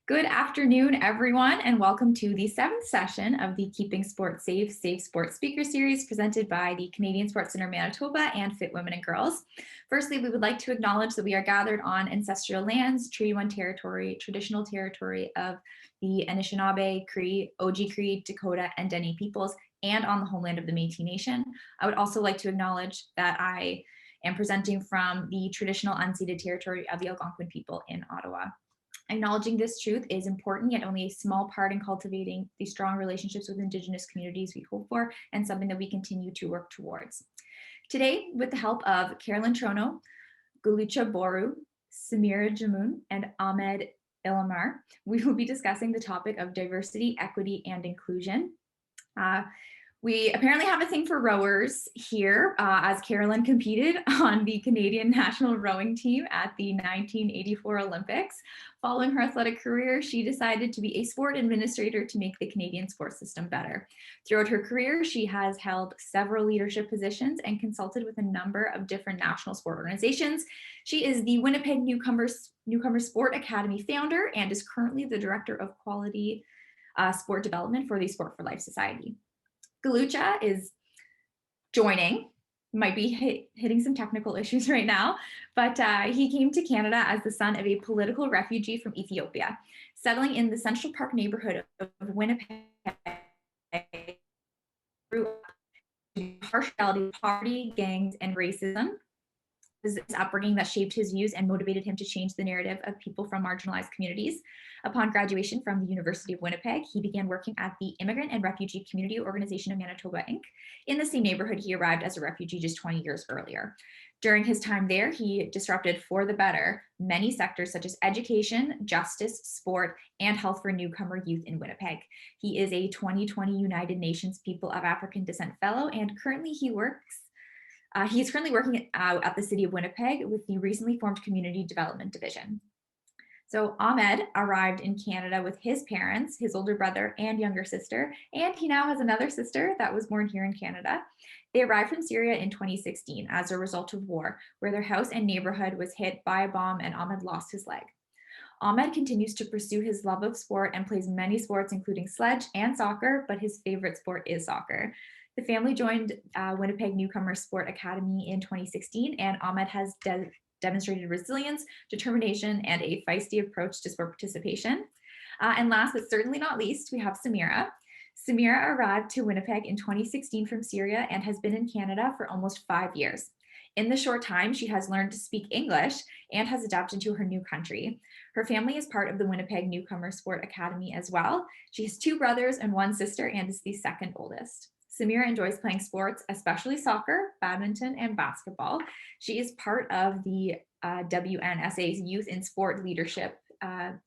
Good afternoon, everyone, and welcome to the 7th session of the Keeping Sport Safe, Safe Sport Speaker Series presented by the Canadian Sports Centre Manitoba and Fit Women and Girls. Firstly, we would like to acknowledge that we are gathered on ancestral lands, Treaty 1 territory, traditional territory of the Anishinaabe, Cree, Oji-Cree, Dakota, and Dene peoples, and on the homeland of the Métis Nation. I would also like to acknowledge that I am presenting from the traditional unceded territory of the Algonquin people in Ottawa. Acknowledging this truth is important, yet only a small part in cultivating the strong relationships with Indigenous communities we hope for, and something that we continue to work towards. Today, with the help of Carolyn Trono, Gololcha Boru, Samira, Jahmoun, and Ahmed, Elahmer, we will be discussing the topic of diversity, equity, and inclusion. We apparently have a thing for rowers here, as Carolyn competed on the Canadian national rowing team at the 1984 Olympics. Following her athletic career, she decided to be a sport administrator to make the Canadian sports system better. Throughout her career, she has held several leadership positions and consulted with a number of different national sport organizations. She is the Winnipeg Newcomer Sport Academy founder and is currently the Director of Quality Sport Development for the Sport for Life Society. Gololcha is joining, might be hitting some technical issues right now, but he came to Canada as the son of a political refugee from Ethiopia, settling in the Central Park neighborhood of Winnipeg. Through harsh reality, poverty, gangs, and racism. This upbringing that shaped his views and motivated him to change the narrative of people from marginalized communities. Upon graduation from the University of Winnipeg, he began working at the Immigrant and Refugee Community Organization of Manitoba, Inc. In the same neighborhood, he arrived as a refugee just 20 years earlier. During his time there, he disrupted for the better many sectors such as education, justice, sport, and health for newcomer youth in Winnipeg. He is a 2020 United Nations People of African Descent Fellow, and currently he is currently working at the City of Winnipeg with the recently formed Community Development Division. So Ahmed arrived in Canada with his parents, his older brother and younger sister, and he now has another sister that was born here in Canada. They arrived from Syria in 2016 as a result of war, where their house and neighborhood was hit by a bomb and Ahmed lost his leg. Ahmed continues to pursue his love of sport and plays many sports, including sledge and soccer, but his favorite sport is soccer. The family joined Winnipeg Newcomer Sport Academy in 2016, and Ahmed has demonstrated resilience, determination, and a feisty approach to sport participation. And last but certainly not least, we have Samira. Samira arrived to Winnipeg in 2016 from Syria and has been in Canada for almost 5 years. In the short time, she has learned to speak English and has adapted to her new country. Her family is part of the Winnipeg Newcomer Sport Academy as well. She has 2 brothers and 1 sister and is the second oldest. Samira enjoys playing sports, especially soccer, badminton, and basketball. She is part of the WNSA's Youth in Sport Leadership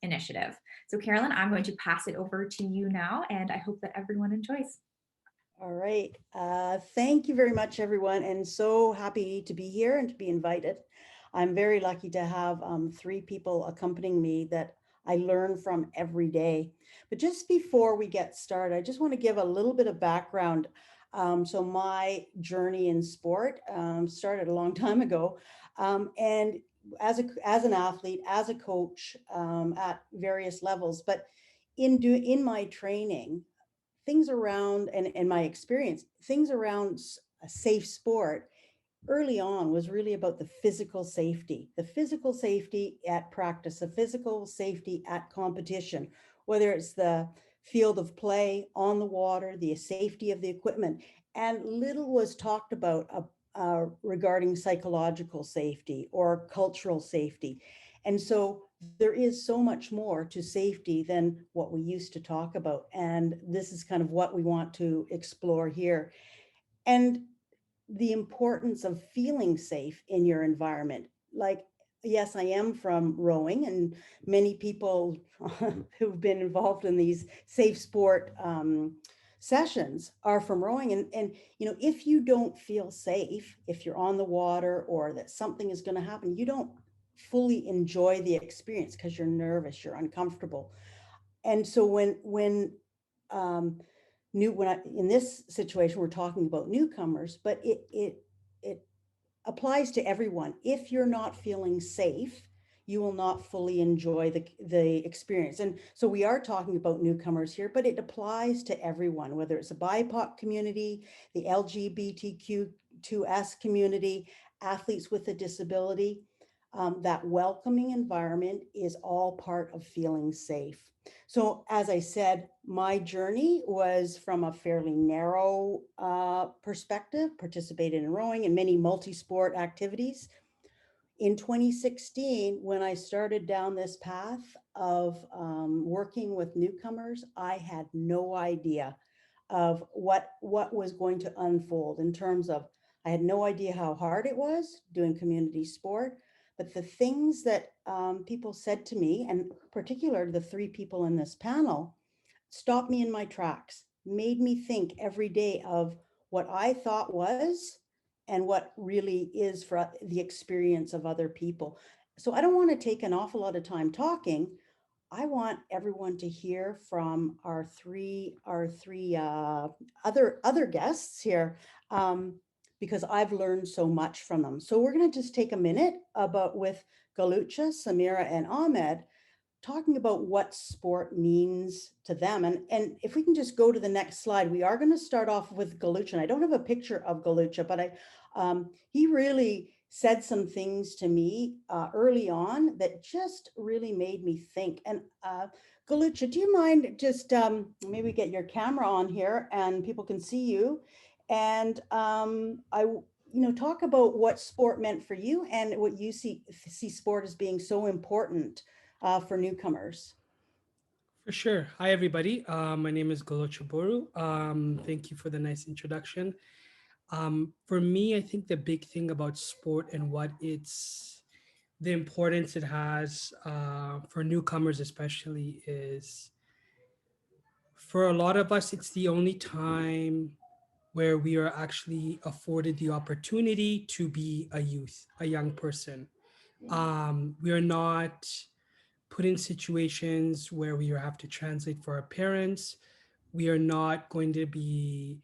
Initiative. So Carolyn, I'm going to pass it over to you now, and I hope that everyone enjoys. All right. Thank you very much, everyone, and so happy to be here and to be invited. I'm very lucky to have 3 people accompanying me that I learn from every day. But just before we get started, I just want to give a little bit of background. So my journey in sport started a long time ago. And as an athlete, as a coach at various levels, but in my training, things around and my experience, things around a safe sport early on was really about the physical safety at practice, the physical safety at competition, whether it's the field of play, on the water, the safety of the equipment. And little was talked about regarding psychological safety or cultural safety. And so there is so much more to safety than what we used to talk about. And this is kind of what we want to explore here. And the importance of feeling safe in your environment. Like, yes, I am from rowing, and many people who've been involved in these safe sport sessions are from rowing. And if you don't feel safe, if you're on the water or that something is going to happen, you don't fully enjoy the experience because you're nervous, you're uncomfortable. And so in this situation, we're talking about newcomers, but it applies to everyone. If you're not feeling safe, you will not fully enjoy the experience. And so we are talking about newcomers here, but it applies to everyone, whether it's a BIPOC community, the LGBTQ2S community, athletes with a disability. That welcoming environment is all part of feeling safe. So as I said, my journey was from a fairly narrow perspective, participated in rowing and many multi-sport activities. In 2016, when I started down this path of working with newcomers, I had no idea of what was going to unfold in terms of, I had no idea how hard it was doing community sport, but the things that people said to me, and particularly the three people in this panel, stopped me in my tracks, made me think every day of what I thought was and what really is for the experience of other people. So I don't want to take an awful lot of time talking. I want everyone to hear from our three other guests here, because I've learned so much from them. So we're going to just take a minute about with Gololcha, Samira, and Ahmed, talking about what sport means to them. And if we can just go to the next slide, we are going to start off with Gololcha. And I don't have a picture of Gololcha, but he really said some things to me early on that just really made me think. And Gololcha, do you mind just maybe get your camera on here and people can see you? And talk about what sport meant for you and what you see sport as being so important for newcomers. For sure. Hi, everybody. My name is Gololcha Boru. Thank you for the nice introduction. For me, I think the big thing about sport and the importance it has for newcomers, especially, is for a lot of us, it's the only time where we are actually afforded the opportunity to be a youth, a young person. We are not put in situations where we have to translate for our parents. We are not going to be,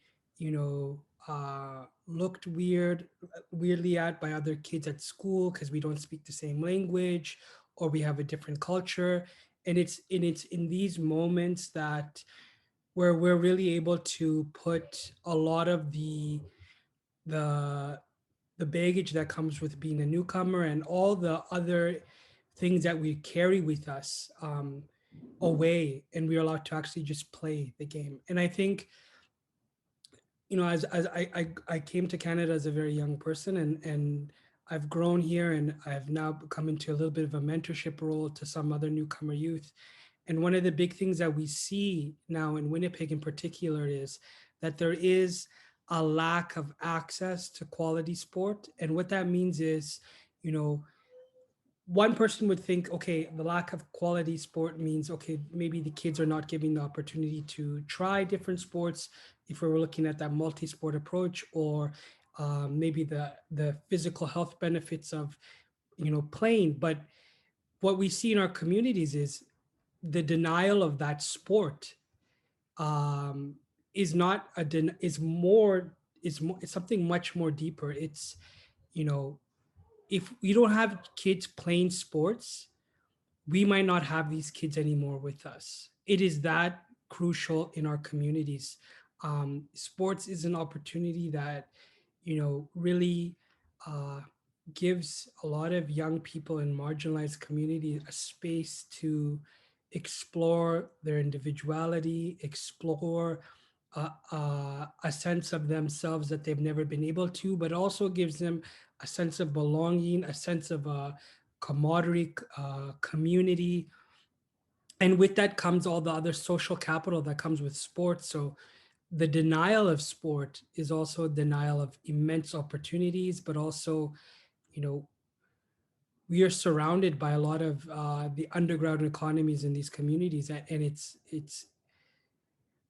looked weirdly at by other kids at school because we don't speak the same language or we have a different culture. And it's in these moments that where we're really able to put a lot of the the baggage that comes with being a newcomer and all the other things that we carry with us away, and we're allowed to actually just play the game. And I think, as I came to Canada as a very young person, and I've grown here, and I've now come into a little bit of a mentorship role to some other newcomer youth. And one of the big things that we see now in Winnipeg in particular is that there is a lack of access to quality sport. And what that means is, one person would think, okay, the lack of quality sport means, okay, maybe the kids are not given the opportunity to try different sports if we were looking at that multi-sport approach, or maybe the physical health benefits of, playing. But what we see in our communities is the denial of that sport is not is something much more deeper. It's, if we don't have kids playing sports, we might not have these kids anymore with us. It is that crucial in our communities. Sports is an opportunity that, really gives a lot of young people in marginalized communities a space to explore their individuality, explore a sense of themselves that they've never been able to, but also gives them a sense of belonging, a sense of camaraderie, community. And with that comes all the other social capital that comes with sports. So the denial of sport is also a denial of immense opportunities, but also, we are surrounded by a lot of the underground economies in these communities, and it's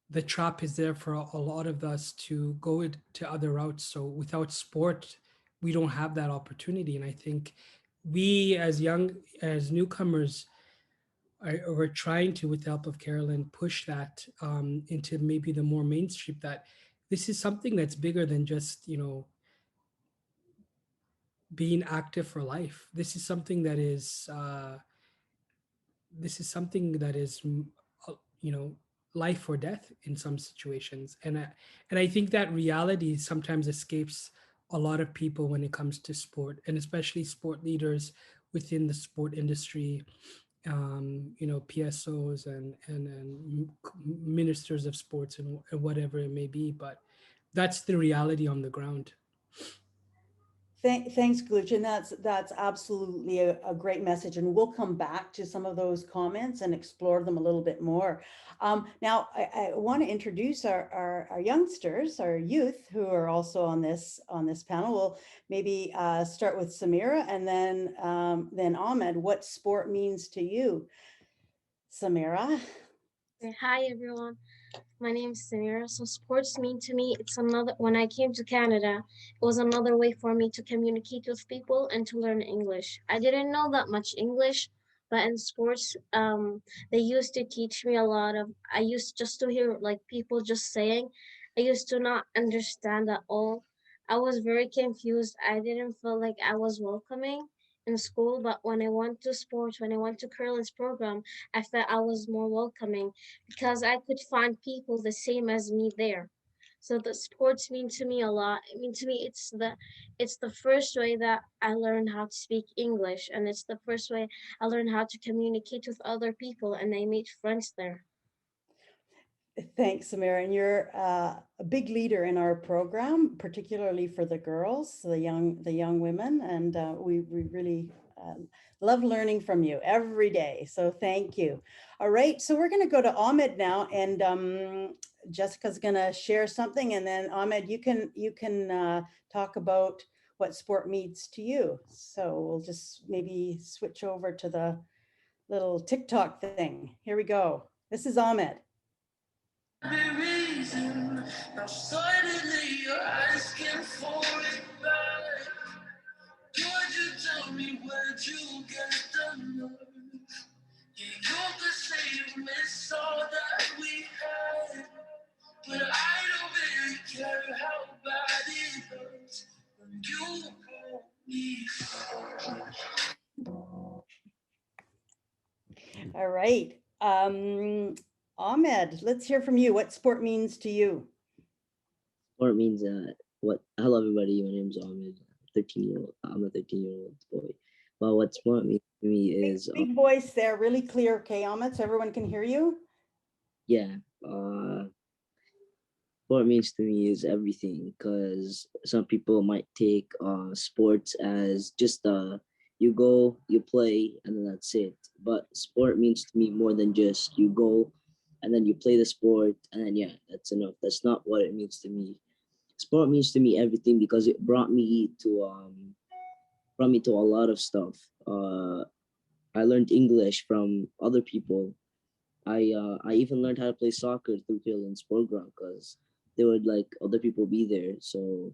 the trap is there for a lot of us to go to other routes. So without sport, we don't have that opportunity. And I think we as newcomers we're trying to, with the help of Carolyn, push that into maybe the more mainstream, that this is something that's bigger than just, being active for life. This is something that is you know, life or death in some situations. And I think that reality sometimes escapes a lot of people when it comes to sport, and especially sport leaders within the sport industry, you know, PSOs and ministers of sports and whatever it may be. But that's the reality on the ground. Thanks, Gololcha, and that's absolutely a great message, and we'll come back to some of those comments and explore them a little bit more. Now, I want to introduce our youngsters, our youth, who are also on this panel. We'll maybe start with Samira, and then Ahmed. What sport means to you, Samira? Hi everyone, my name is Samira. So sports mean to me, it's another, when I came to Canada, it was another way for me to communicate with people and to learn English. I didn't know that much English, but in sports, they used to teach me a lot of, I used just to hear like people just saying, I used to not understand at all. I was very confused. I didn't feel like I was welcoming in school, but when I went to sports, when I went to Carolyn's program, I felt I was more welcoming because I could find people the same as me there. So the sports mean to me a lot. I mean to me it's the first way that I learned how to speak English, and it's the first way I learned how to communicate with other people, and I made friends there. Thanks, Samira. And you're a big leader in our program, particularly for the girls, the young women, and we really love learning from you every day. So thank you. All right, so we're going to go to Ahmed now, and Jessica's going to share something, and then Ahmed, you can talk about what sport means to you. So we'll just maybe switch over to the little TikTok thing. Here we go. This is Ahmed. Reason. Now suddenly you're asking for it back. Could you tell me where'd you get the nerve? Yeah, you could say you miss all that we had, but I don't really care how bad it hurts when you hold me. All right. Ahmed, let's hear from you. What sport means to you? Sport means what? Hello, everybody. My name's Ahmed. 13-year-old. I'm a 13-year-old boy. Well, what sport means to me is Big voice there, really clear, okay, Ahmed, so everyone can hear you. yeah. Sport means to me is everything, because some people might take sports as just you go, you play, and then that's it. But sport means to me more than just you go and then you play the sport and then yeah, that's enough. That's not what it means to me. Sport means to me everything, because it brought me to a lot of stuff. I learned English from other people. I even learned how to play soccer through Carolyn's program, because there would like other people be there. So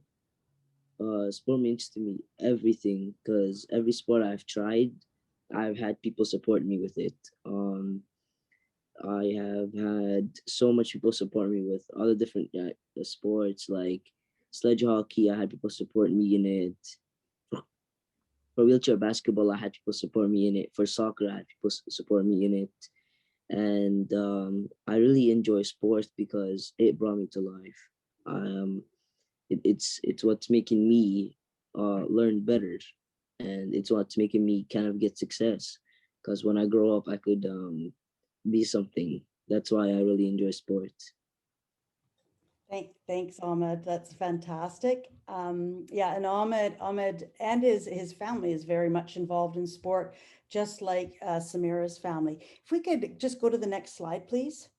sport means to me everything, because every sport I've tried, I've had people support me with it. I have had so much people support me with other different sports like sledge hockey. I had people support me in it. For wheelchair basketball, I had people support me in it. For soccer, I had people support me in it. And I really enjoy sports because it brought me to life. It's what's making me learn better, and it's what's making me kind of get success. Because when I grow up, I could be something. That's why I really enjoy sports. Thanks, Ahmed. That's fantastic. Yeah, and Ahmed and his family is very much involved in sport, just like Samira's family. If we could just go to the next slide, please.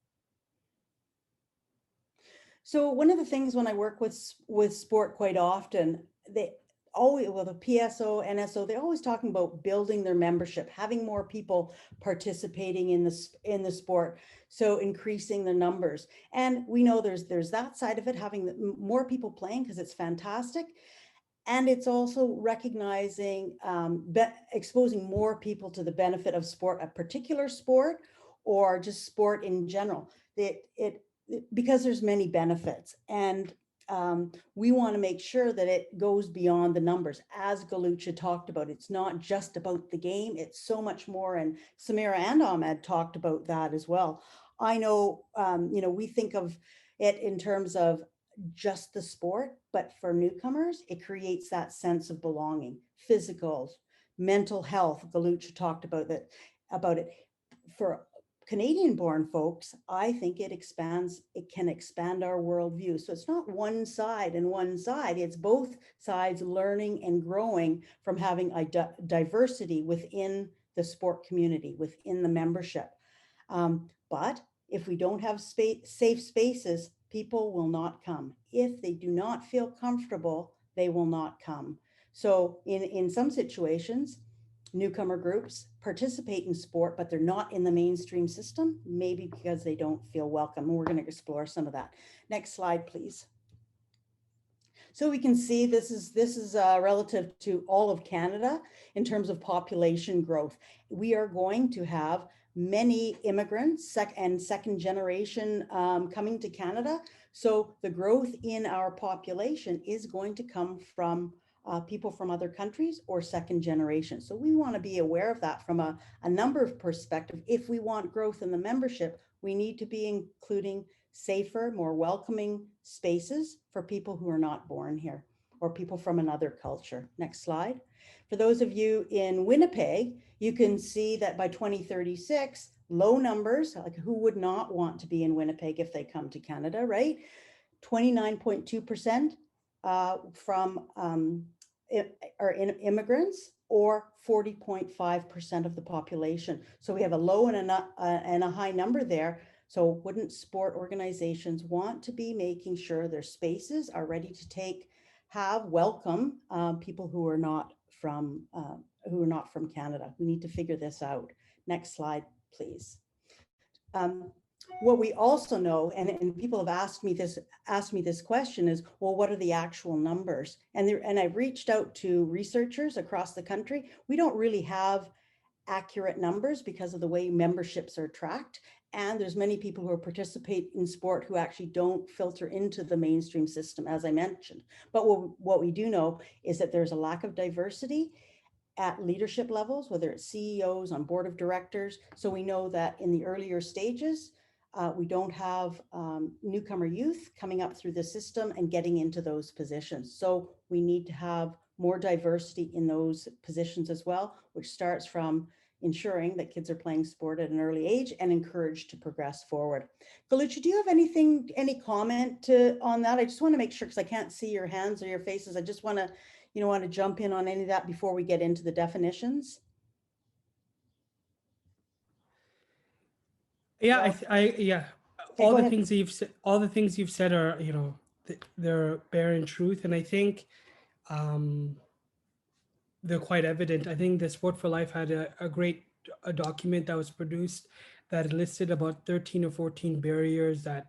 So one of the things when I work with sport quite often, they always, well, the PSO, NSO, they're always talking about building their membership, having more people participating in the sport, so increasing the numbers. And we know there's that side of it, having more people playing, because it's fantastic. And it's also recognizing, exposing more people to the benefit of sport, a particular sport, or just sport in general. Because there's many benefits. And we want to make sure that it goes beyond the numbers. As Gololcha talked about, it's not just about the game, it's so much more. And Samira and Ahmed talked about that as well. I know, we think of it in terms of just the sport, but for newcomers, it creates that sense of belonging, physical, mental health. Gololcha talked about it. For Canadian born folks, I think it can expand our worldview. So it's not one side and one side, it's both sides learning and growing from having a diversity within the sport community, within the membership. But if we don't have safe spaces, people will not come. If they do not feel comfortable, they will not come. So in some situations, newcomer groups participate in sport, but they're not in the mainstream system, maybe because they don't feel welcome. And we're going to explore some of that. Next slide, please. So we can see this is relative to all of Canada in terms of population growth. We are going to have many immigrants and second generation coming to Canada. So the growth in our population is going to come from people from other countries or second generation. So we want to be aware of that from a number of perspectives. If we want growth in the membership, we need to be including safer, more welcoming spaces for people who are not born here or people from another culture. Next slide. For those of you in Winnipeg, you can see that by 2036, low numbers, like who would not want to be in Winnipeg if they come to Canada, right? 29.2% from immigrants, or 40.5% of the population. So we have a low and a high number there. So wouldn't sport organizations want to be making sure their spaces are ready to welcome people who are not from Canada? We need to figure this out. Next slide, please. What we also know, and people have asked me this question is, well, what are the actual numbers? And I've reached out to researchers across the country. We don't really have accurate numbers because of the way memberships are tracked. And there's many people who participate in sport who actually don't filter into the mainstream system, as I mentioned. But what we do know is that there's a lack of diversity at leadership levels, whether it's CEOs, on board of directors. So we know that in the earlier stages, we don't have newcomer youth coming up through the system and getting into those positions. So we need to have more diversity in those positions as well, which starts from ensuring that kids are playing sport at an early age and encouraged to progress forward. Gololcha, do you have any comment on that? I just want to make sure, because I can't see your hands or your faces. I just want to jump in on any of that before we get into the definitions. Yeah, Okay, all the ahead. things you've said are, they're bearing truth, and I think they're quite evident. I think the Sport for Life had a great document that was produced that listed about 13 or 14 barriers that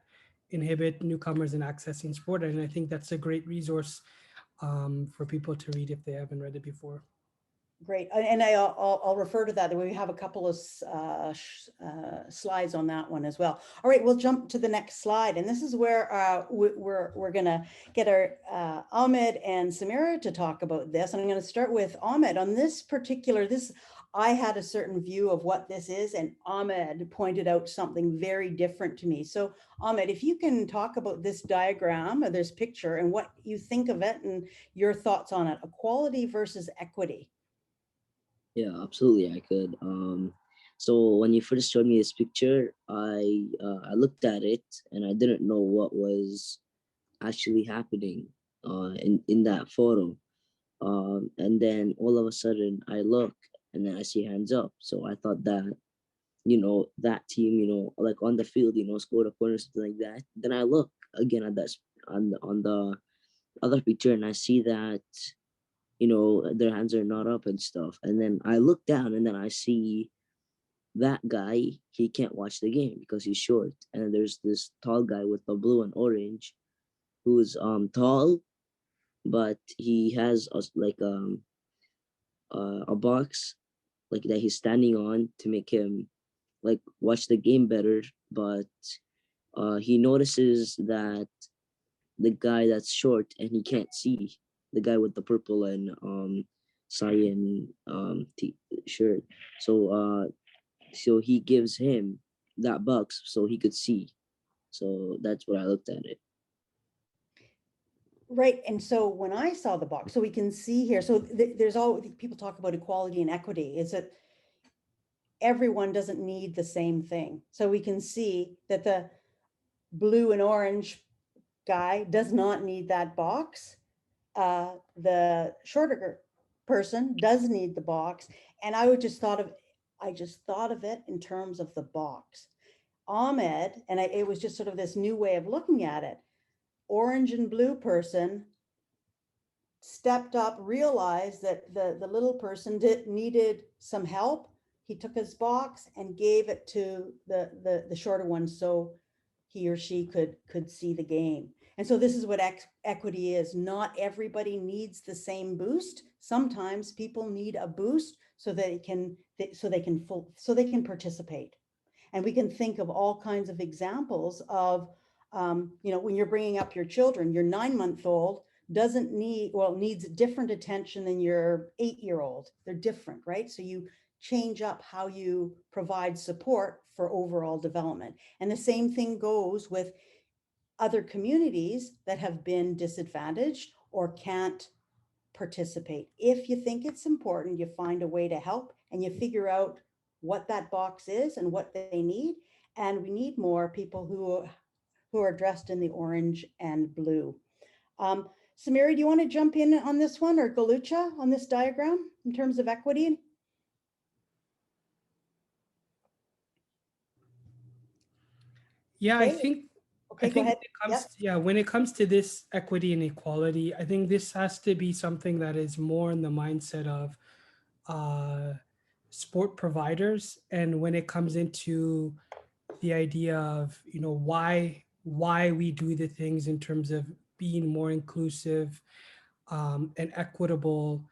inhibit newcomers in accessing sport, and I think that's a great resource for people to read if they haven't read it before. Great, and I'll refer to that. We have a couple of slides on that one as well. All right, we'll jump to the next slide, and this is where we're gonna get our Ahmed and Samira to talk about this. And I'm gonna start with Ahmed on this particular. I had a certain view of what this is, and Ahmed pointed out something very different to me. So Ahmed, if you can talk about this diagram or this picture and what you think of it and your thoughts on it, equality versus equity. Yeah, absolutely, I could. So when you first showed me this picture, I looked at it and I didn't know what was actually happening in that photo. And then all of a sudden I look and then I see hands up. So I thought that, that team, like on the field, scored a point or something like that. Then I look again at that on the other picture and I see that their hands are not up and stuff. And then I look down and then I see that guy, he can't watch the game because he's short. And then there's this tall guy with the blue and orange who's tall, but he has a box like that he's standing on to make him like watch the game better. But he notices that the guy that's short and he can't see, the guy with the purple and cyan shirt. So he gives him that box so he could see. So that's what I looked at it. Right. And so when I saw the box, so we can see here, so there's all people talk about equality and equity, is that everyone doesn't need the same thing. So we can see that the blue and orange guy does not need that box. The shorter person does need the box. And I just thought of it in terms of the box. Ahmed, and it was just sort of this new way of looking at it. Orange and blue person stepped up, realized that the little person needed some help. He took his box and gave it to the shorter one so he or she could see the game. And so this is what equity is. Not everybody needs the same boost. Sometimes people need a boost so they can participate. And we can think of all kinds of examples of, when you're bringing up your children, your 9-month-old needs different attention than your 8-year-old. They're different, right? So you change up how you provide support for overall development. And the same thing goes with other communities that have been disadvantaged or can't participate. If you think it's important, you find a way to help and you figure out what that box is and what they need. And we need more people who are dressed in the orange and blue. Samira, do you want to jump in on this one, or Gololcha on this diagram in terms of equity? Yeah, Okay. I think Okay, go ahead. when it comes to this equity and equality, I think this has to be something that is more in the mindset of sport providers. And when it comes into the idea of, why we do the things in terms of being more inclusive and equitable,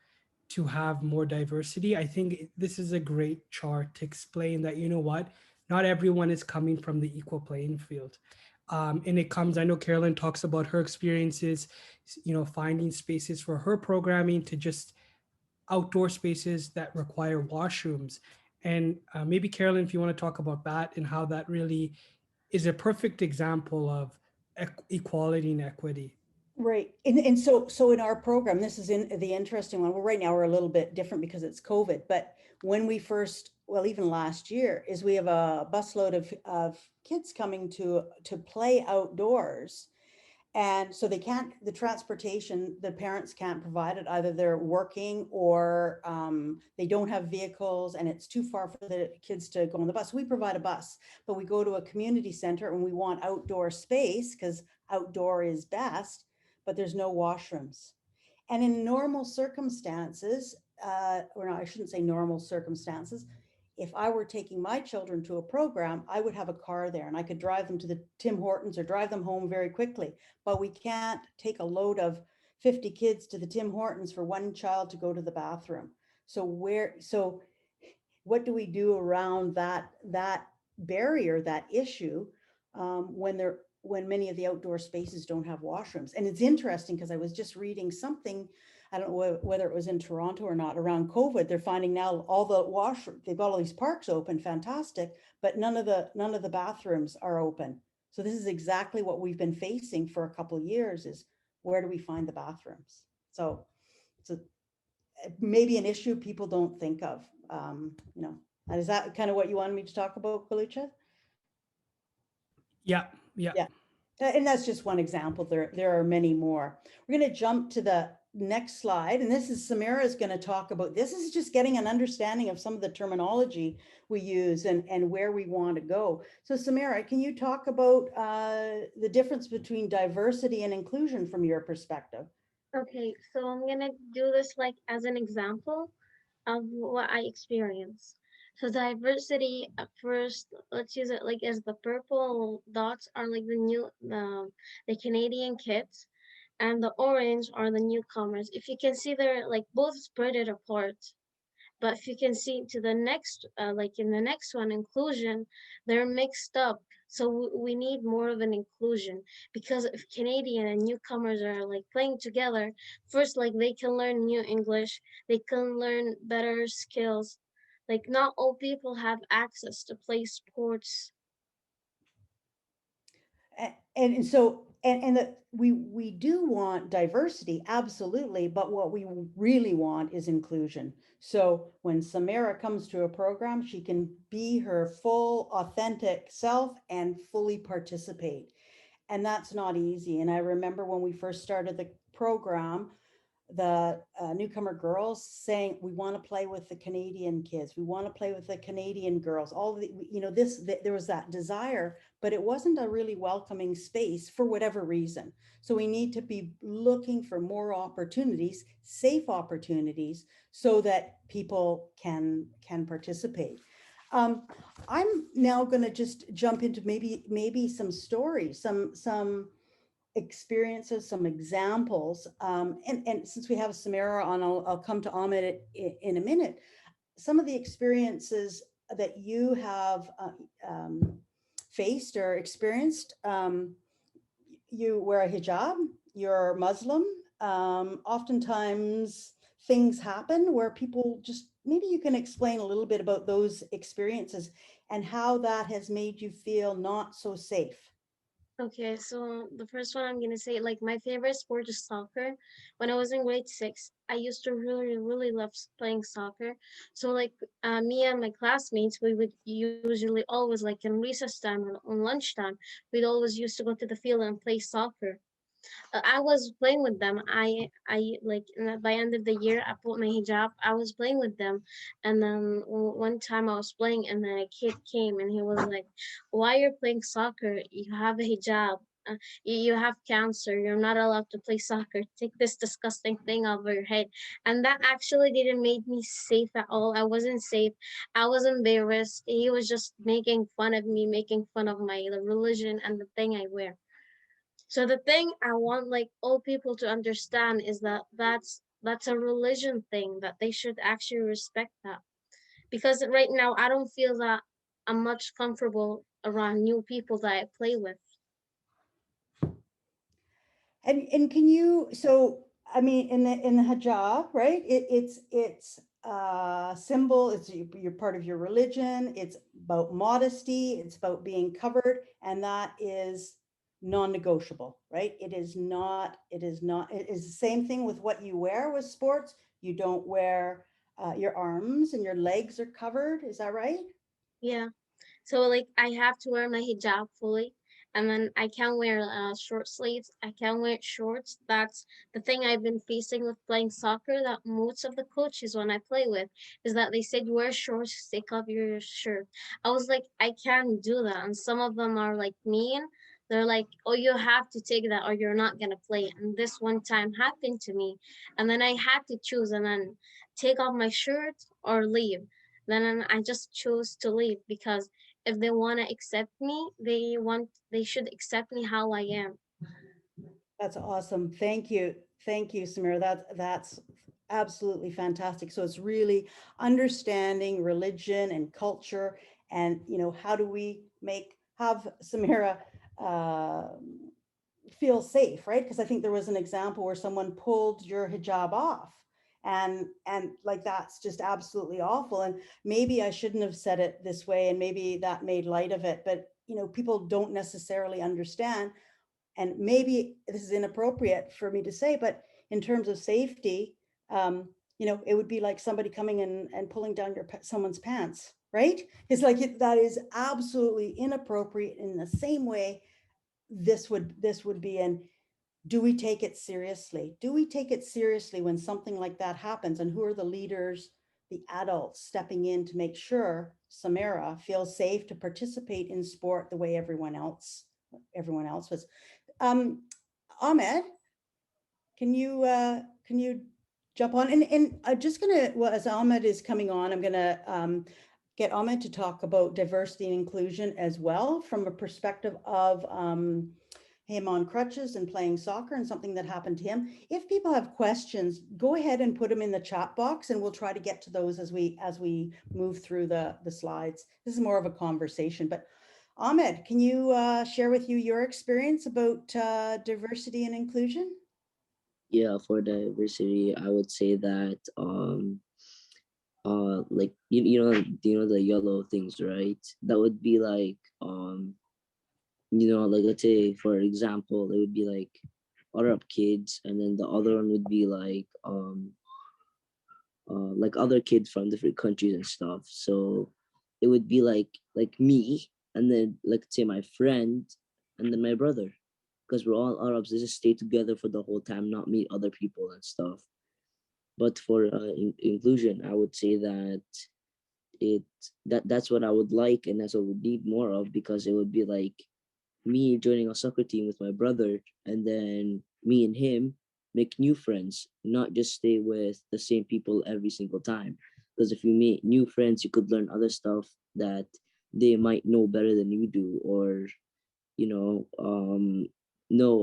to have more diversity, I think this is a great chart to explain that, not everyone is coming from the equal playing field. And it comes, I know Carolyn talks about her experiences, finding spaces for her programming, to just outdoor spaces that require washrooms. And maybe Carolyn, if you want to talk about that and how that really is a perfect example of equality and equity. Right. And so in our program, this is in the interesting one. Well, right now we're a little bit different because it's COVID, but when we first, well, even last year, is we have a busload of kids coming to play outdoors. And so the transportation, the parents can't provide it. Either they're working or they don't have vehicles and it's too far for the kids to go on the bus. So we provide a bus, but we go to a community center and we want outdoor space because outdoor is best, but there's no washrooms. And in normal circumstances, or no, I shouldn't say normal circumstances, if I were taking my children to a program, I would have a car there and I could drive them to the Tim Hortons or drive them home very quickly. But we can't take a load of 50 kids to the Tim Hortons for one child to go to the bathroom. So what do we do around that barrier, that issue, when many of the outdoor spaces don't have washrooms? And it's interesting because I was just reading something, I don't know whether it was in Toronto or not, around COVID. They're finding now all the they've got all these parks open, fantastic, but none of the bathrooms are open. So this is exactly what we've been facing for a couple of years, is where do we find the bathrooms? So it's maybe an issue people don't think of. Is that kind of what you wanted me to talk about, Gololcha? Yeah. And that's just one example. There are many more. We're going to jump to the next slide. And this is Samira is going to talk about, this is just getting an understanding of some of the terminology we use and where we want to go. So Samira, can you talk about the difference between diversity and inclusion from your perspective? Okay, so I'm gonna do this like as an example of what I experienced. So diversity at first, let's use it like as the purple dots are like the Canadian kids, and the orange are the newcomers. If you can see, they're like both spread it apart, But if you can see to the next, like in the next one, inclusion, they're mixed up. So we need more of an inclusion, because if Canadian and newcomers are like playing together, first, like they can learn new English, they can learn better skills. Like not all people have access to play sports. And so and that we do want diversity, absolutely, but what we really want is inclusion. So when Samira comes to a program, she can be her full authentic self and fully participate, and that's not easy. And I remember when we first started the program, the newcomer girls saying, we want to play with the Canadian kids, we want to play with the Canadian girls, all the, you know, there was that desire, but it wasn't a really welcoming space for whatever reason. So we need to be looking for more opportunities, safe opportunities, so that people can participate. I'm now going to just jump into maybe some stories, some experiences, some examples. And since we have Samira on, I'll come to Ahmed in a minute. Some of the experiences that you have faced or experienced, you wear a hijab, you're Muslim. Oftentimes things happen where people just, maybe you can explain a little bit about those experiences and how that has made you feel not so safe. Okay, so the first one I'm gonna say, like my favorite sport is soccer. When I was in grade six, I used to really, really love playing soccer. So like me and my classmates, we would usually always like in recess time or on lunchtime, we'd always used to go to the field and play soccer. I was playing with them. I like by end of the year, I put my hijab. I was playing with them, and then one time I was playing, and then a kid came and he was like, "Why you're playing soccer? You have a hijab. You have cancer. You're not allowed to play soccer. Take this disgusting thing over your head." And that actually didn't make me safe at all. I wasn't safe. I was embarrassed. He was just making fun of me, making fun of my religion and the thing I wear. So the thing I want like all people to understand is that that's a religion thing, that they should actually respect that. Because right now I don't feel that I'm much comfortable around new people that I play with. And can you, so I mean, in the hijab, right? It's a symbol. It's you're part of your religion. It's about modesty. It's about being covered, and that is non-negotiable, right? It is not. It is not. It is the same thing with what you wear with sports. You don't wear your arms and your legs are covered. Is that right? Yeah. So like I have to wear my hijab fully, and then I can't wear short sleeves. I can't wear shorts. That's the thing I've been facing with playing soccer. That most of the coaches when I play with is that they said wear shorts, take off your shirt. I was like, I can't do that, and some of them are like mean. They're like, oh, you have to take that or you're not gonna play. And this one time happened to me, and then I had to choose, and then take off my shirt or leave. Then I just chose to leave because if they want to accept me, they should accept me how I am. That's awesome. Thank you, Samira. That's absolutely fantastic. So it's really understanding religion and culture, and you know, how do we have Samira uh, feel safe, right? Because I think there was an example where someone pulled your hijab off, and like that's just absolutely awful. And maybe I shouldn't have said it this way, and maybe that made light of it, but you know, people don't necessarily understand, and maybe this is inappropriate for me to say, but in terms of safety, you know, it would be like somebody coming in and pulling down someone's pants, right? It's like that is absolutely inappropriate. In the same way, this would be. And do we take it seriously? Do we take it seriously when something like that happens? And who are the leaders, the adults stepping in to make sure Samira feels safe to participate in sport the way everyone else was? Um, Ahmed, can you jump on? And I'm just gonna, well, as Ahmed is coming on, I'm gonna get Ahmed to talk about diversity and inclusion as well from a perspective of him on crutches and playing soccer and something that happened to him. If people have questions, go ahead and put them in the chat box and we'll try to get to those as we move through the slides. This is more of a conversation, but Ahmed, can you share with you your experience about diversity and inclusion? Yeah, for diversity, I would say that like you know the yellow things, right? That would be like like let's say for example, it would be like Arab kids, and then the other one would be like other kids from different countries and stuff. So it would be like me, and then like say my friend, and then my brother, because we're all Arabs. They just stay together for the whole time, not meet other people and stuff. But for inclusion, I would say that it that's what I would like, and that's what we need more of, because it would be like me joining a soccer team with my brother, and then me and him make new friends, not just stay with the same people every single time. Because if you meet new friends, you could learn other stuff that they might know better than you do, or you know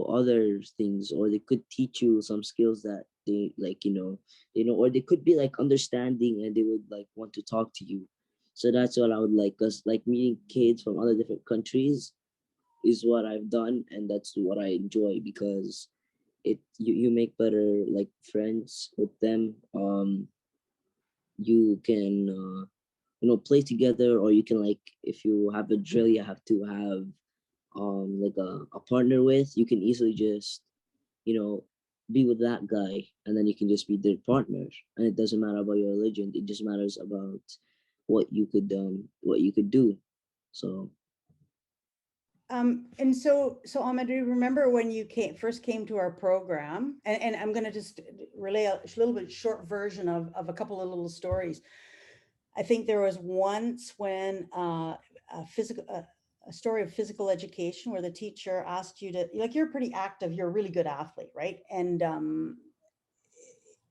other things, or they could teach you some skills that they like, or they could be like understanding, and they would like want to talk to you. So that's what I would like, because like meeting kids from other different countries is what I've done, and that's what I enjoy, because you make better like friends with them. You can play together, or you can, like, if you have a drill you have to have like a partner with, you can easily just you know be with that guy, and then you can just be their partner, and it doesn't matter about your religion, it just matters about what you could do. So And so Ahmed, do you remember when you first came to our program? And I'm going to just relay a little bit short version of a couple of little stories. I think there was once when a story of physical education where the teacher asked you to, like, you're pretty active, you're a really good athlete, right? And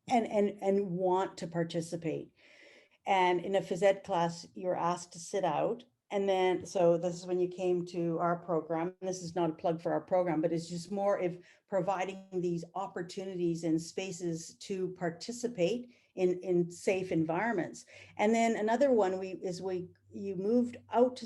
want to participate. And in a phys ed class, you were asked to sit out. And then, so this is when you came to our program. This is not a plug for our program, but it's just more of providing these opportunities and spaces to participate in safe environments. And then another one you moved out to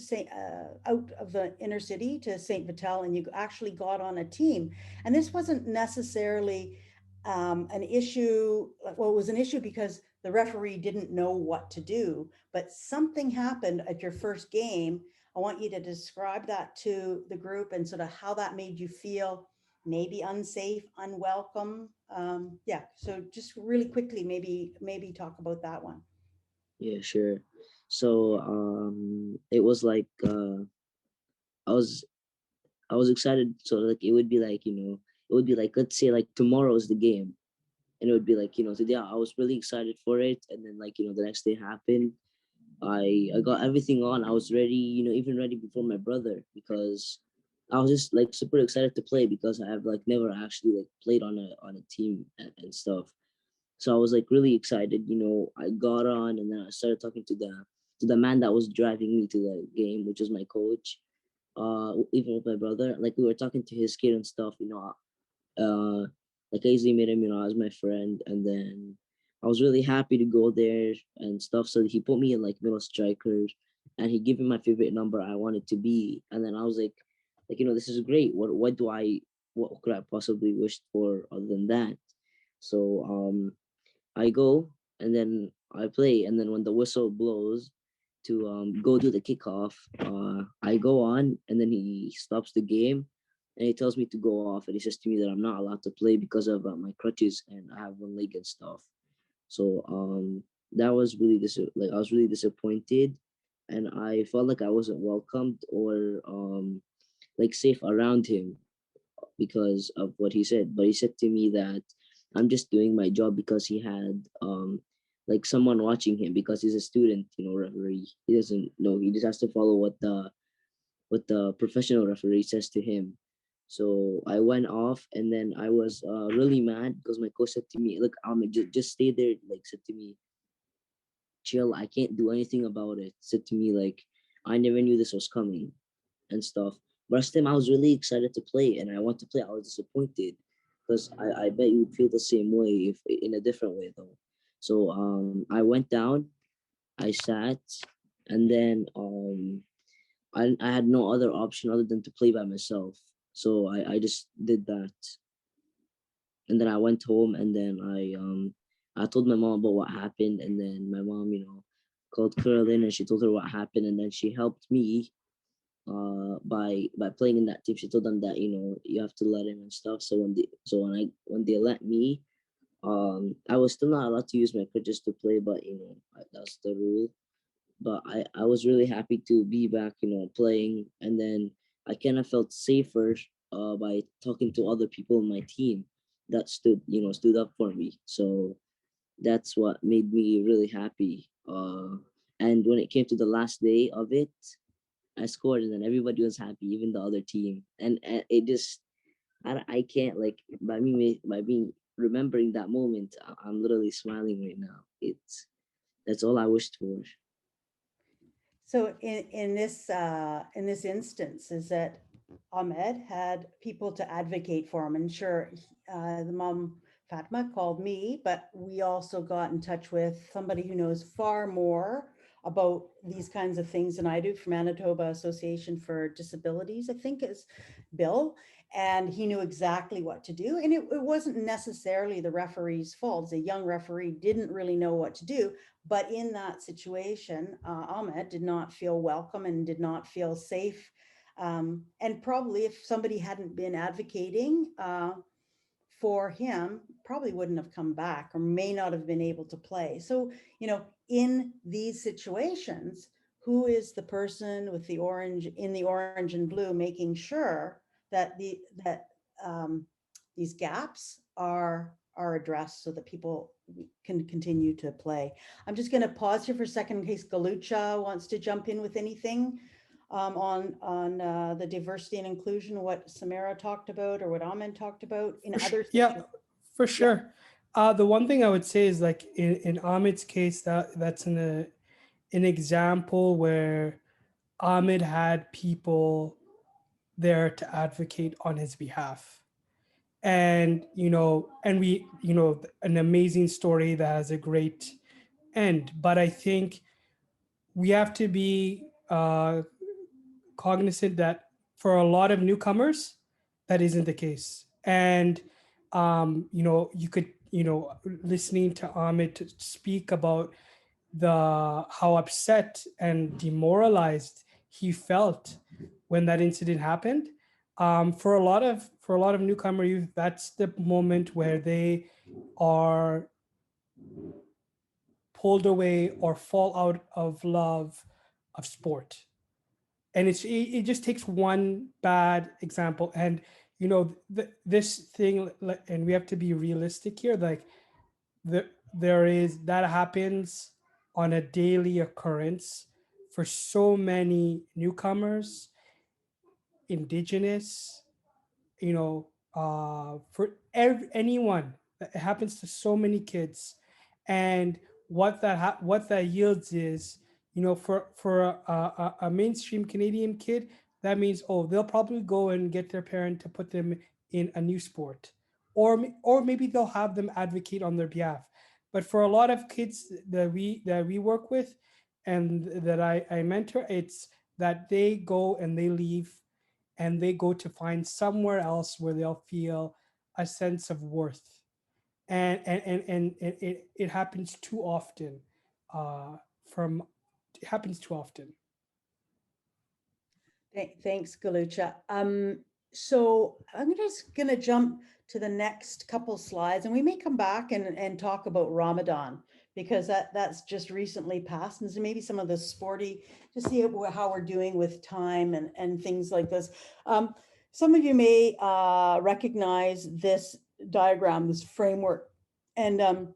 out of the inner city to St. Vital, and you actually got on a team. And this wasn't necessarily an issue. Well, it was an issue because the referee didn't know what to do, but something happened at your first game. I want you to describe that to the group and sort of how that made you feel, maybe unsafe, unwelcome. Yeah, so just really quickly, maybe talk about that one. yeah, sure. So it was like I was I was excited. So like it would be like, it would be like, let's say like tomorrow is the game, and it would be like, today I was really excited for it, and then like, the next day happened. I got everything on. I was ready, even ready before my brother, because I was just like super excited to play, because I have like never actually like played on a team and stuff. So I was like really excited. I got on, and then I started talking to the man that was driving me to the game, which was my coach. Even with my brother, like we were talking to his kid and stuff. Uh, like I easily made him, as my friend, and then I was really happy to go there and stuff. So he put me in like middle striker, and he gave me my favorite number I wanted to be. And then I was like, this is great. What could I possibly wish for other than that? So I go, and then I play, and then when the whistle blows to go do the kickoff, I go on, and then he stops the game, and he tells me to go off, and he says to me that I'm not allowed to play because of my crutches, and I have one leg and stuff. So that was really I was really disappointed, and I felt like I wasn't welcomed or like safe around him because of what he said. But he said to me that I'm just doing my job because he had like someone watching him, because he's a student, referee. He doesn't know. He just has to follow what the professional referee says to him. So I went off, and then I was really mad because my coach said to me, "Look, Ahmed, just stay there." Like said to me, "Chill. I can't do anything about it." Said to me like, "I never knew this was coming," and stuff. last time I was really excited to play and I want to play. I was disappointed because I bet you'd feel the same way if in a different way though. So I went down, I sat, and then I had no other option other than to play by myself. So I just did that. And then I went home and then I told my mom about what happened, and then my mom, called Carolyn and she told her what happened, and then she helped me by playing in that team. She told them that you have to let him and stuff. So when they let me, I was still not allowed to use my crutches to play, but that's the rule. But I was really happy to be back, playing, and then I kind of felt safer by talking to other people in my team that stood up for me. So that's what made me really happy. And when it came to the last day of it, I scored, and then everybody was happy, even the other team. And it just, I can't, like, by being remembering that moment, I'm literally smiling right now. That's all I wished for. So in this instance, is that Ahmed had people to advocate for him, and sure, the mom Fatma called me, but we also got in touch with somebody who knows far more about these kinds of things than I do, from Manitoba Association for Disabilities, I think is Bill, and he knew exactly what to do. And it wasn't necessarily the referee's fault. The young referee didn't really know what to do. But in that situation, Ahmed did not feel welcome and did not feel safe. And probably if somebody hadn't been advocating for him, probably wouldn't have come back or may not have been able to play. So, in these situations, who is the person with the orange in the orange and blue making sure that these gaps are addressed so that people can continue to play? I'm just going to pause here for a second in case Gololcha wants to jump in with anything on the diversity and inclusion, what Samira talked about or what Ahmed talked about in other. Yeah, for Yeah. sure. The one thing I would say is, like, in Ahmed's case, that's an example where Ahmed had people there to advocate on his behalf. And we an amazing story that has a great end. But I think we have to be cognizant that for a lot of newcomers, that isn't the case. And you could, listening to Ahmed to speak about how upset and demoralized he felt when that incident happened. For a lot of newcomer youth, that's the moment where they are pulled away or fall out of love of sport. And it just takes one bad example. And this thing, and we have to be realistic here, like that happens on a daily occurrence for so many newcomers, indigenous, for anyone. It happens to so many kids. And what that yields is, for a mainstream Canadian kid, that means, oh, they'll probably go and get their parent to put them in a new sport, or maybe they'll have them advocate on their behalf. But for a lot of kids that we work with and that I mentor, it's that they go and they leave and they go to find somewhere else where they'll feel a sense of worth. And it happens too often. From It happens too often. Thanks, Gololcha. So I'm just going to jump to the next couple slides, and we may come back and talk about Ramadan, because that's just recently passed, and so maybe some of the sporty, to see how we're doing with time and things like this. Some of you may recognize this diagram, this framework, and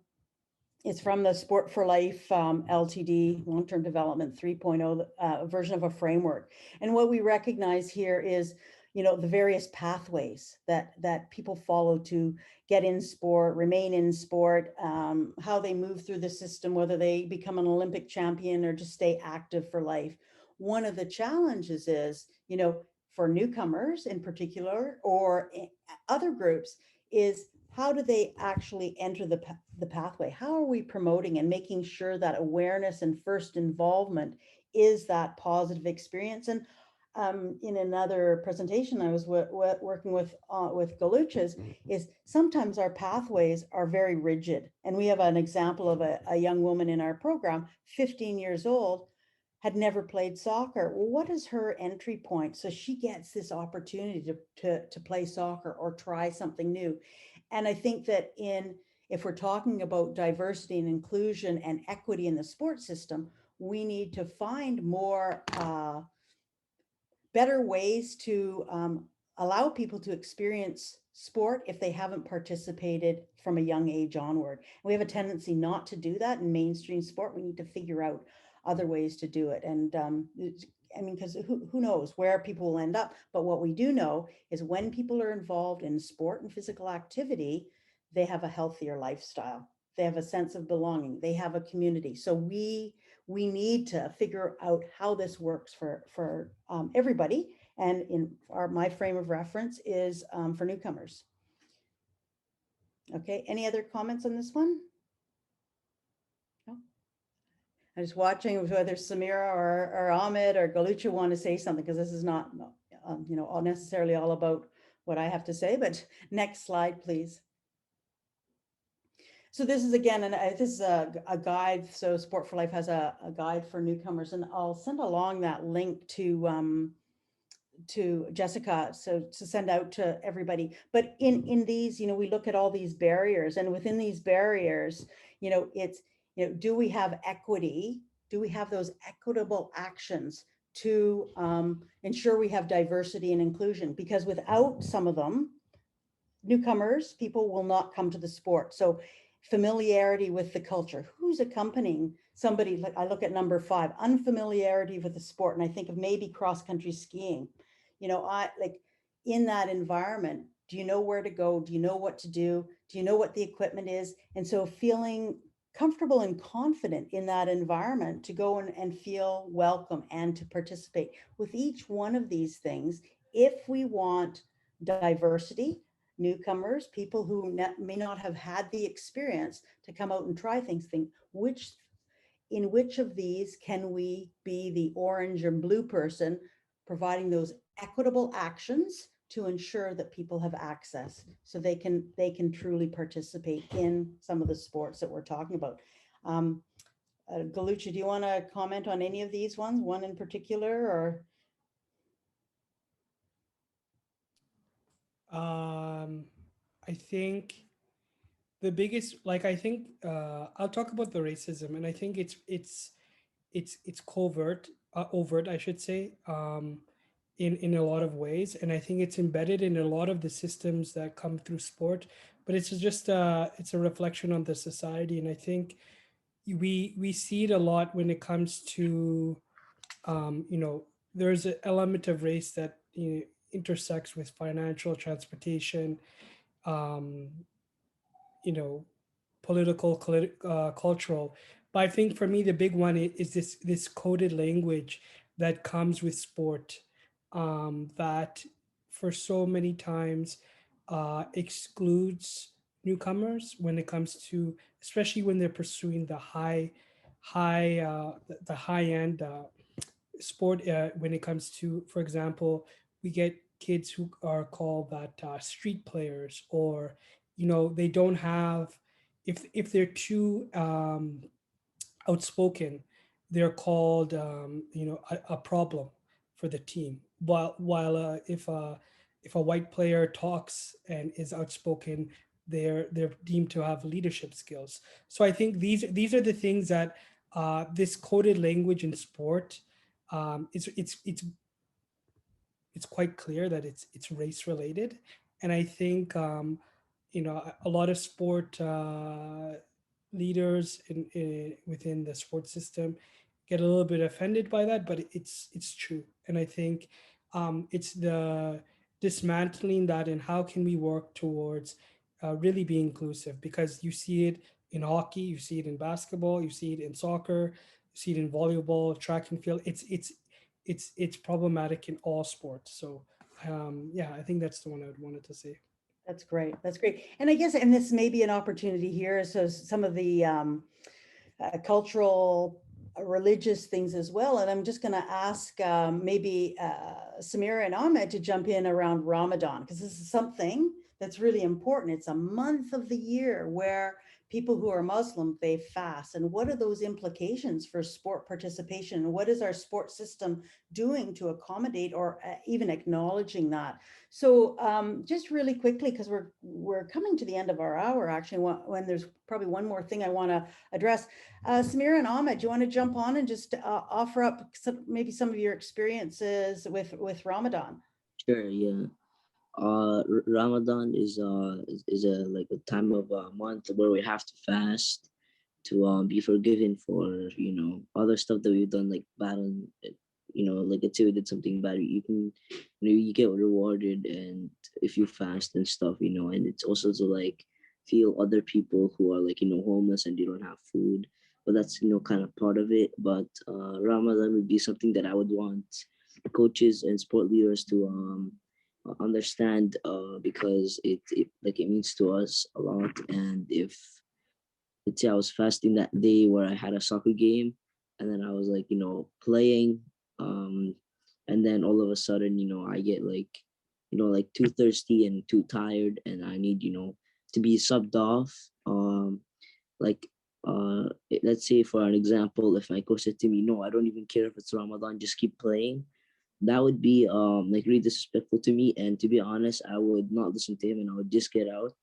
it's from the Sport for Life LTD, Long-Term Development 3.0 version of a framework. And what we recognize here is, the various pathways that people follow to get in sport, remain in sport, how they move through the system, whether they become an Olympic champion or just stay active for life. One of the challenges is, for newcomers in particular, or other groups, is how do they actually enter the pathway? How are we promoting and making sure that awareness and first involvement is that positive experience? And in another presentation I was working with Gololchas, is sometimes our pathways are very rigid. And we have an example of a young woman in our program, 15 years old, had never played soccer. Well, what is her entry point? So she gets this opportunity to play soccer or try something new. And I think that if we're talking about diversity and inclusion and equity in the sports system, we need to find more better ways to allow people to experience sport if they haven't participated from a young age onward. We have a tendency not to do that in mainstream sport. We need to figure out other ways to do it. And I mean, because who knows where people will end up. But what we do know is when people are involved in sport and physical activity, they have a healthier lifestyle. They have a sense of belonging. They have a community. So we need to figure out how this works for everybody. And my frame of reference is for newcomers. Okay, any other comments on this one? No? I'm just watching whether Samira or Ahmed or Gololcha want to say something, because this is not all necessarily all about what I have to say, but next slide, please. So this is again, and this is a guide. So Sport for Life has a guide for newcomers, and I'll send along that link to Jessica, so to send out to everybody. But in these, we look at all these barriers, and within these barriers, it's, do we have equity? Do we have those equitable actions to ensure we have diversity and inclusion? Because without some of them, newcomers, people will not come to the sport. So familiarity with the culture, who's accompanying somebody, like I look at number 5, unfamiliarity with the sport. And I think of maybe cross-country skiing. I like in that environment, do you know where to go? Do you know what to do? Do you know what the equipment is? And so feeling comfortable and confident in that environment to go and feel welcome and to participate with each one of these things. If we want diversity, newcomers, people who may not have had the experience to come out and try things, think in which of these can we be the orange and blue person, providing those equitable actions to ensure that people have access so they can truly participate in some of the sports that we're talking about. Gololcha, do you want to comment on any of these ones, one in particular, or? I think the biggest, I'll talk about the racism, and I think it's covert, overt, I should say, in a lot of ways, and I think it's embedded in a lot of the systems that come through sport. But it's just it's a reflection on the society, and I think we see it a lot when it comes to there's an element of race that intersects with financial, transportation, um, political, cultural. But I think for me, the big one is this coded language that comes with sport, that for so many times excludes newcomers when it comes to, especially when they're pursuing the high end sport. When it comes to, for example, we get kids who are called that street players, or they don't have, if they're too outspoken, they're called a problem for the team. While if a white player talks and is outspoken, they're deemed to have leadership skills. So I think these are the things that this coded language in sport, it's quite clear that it's race related. And I think a lot of sport leaders within the sports system get a little bit offended by that, but it's true. And I think it's the dismantling that, and how can we work towards really being inclusive, because you see it in hockey, you see it in basketball, you see it in soccer, you see it in volleyball, track and field. it's problematic in all sports. So yeah, I think that's the one I wanted to say. That's great. That's great. And I guess, and this may be an opportunity here. So some of the cultural, religious things as well. And I'm just going to ask maybe Samira and Ahmed to jump in around Ramadan, because this is something that's really important. It's a month of the year where people who are Muslim, they fast. And what are those implications for sport participation? And what is our sport system doing to accommodate or even acknowledging that? So just really quickly, because we're coming to the end of our hour, actually, when there's probably one more thing I want to address. Samira and Ahmed, do you want to jump on and just offer up maybe some of your experiences with Ramadan? Sure, yeah. Ramadan is a like a time of a month where we have to fast to be forgiven for other stuff that we've done, like bad on like let's say we did something bad, you can you get rewarded, and if you fast and stuff, and it's also to like feel other people who are like homeless and they don't have food, but that's kind of part of it. But Ramadan would be something that I would want coaches and sport leaders to understand, because it like it means to us a lot. And if let's say I was fasting that day where I had a soccer game, and then I was like playing, um and then all of a sudden I get like like too thirsty and too tired, and I need to be subbed off. Like let's say for an example, if my coach said to me, no, I don't even care if it's Ramadan, just keep playing, that would be like really disrespectful to me. And to be honest, I would not listen to him, and I would just get out.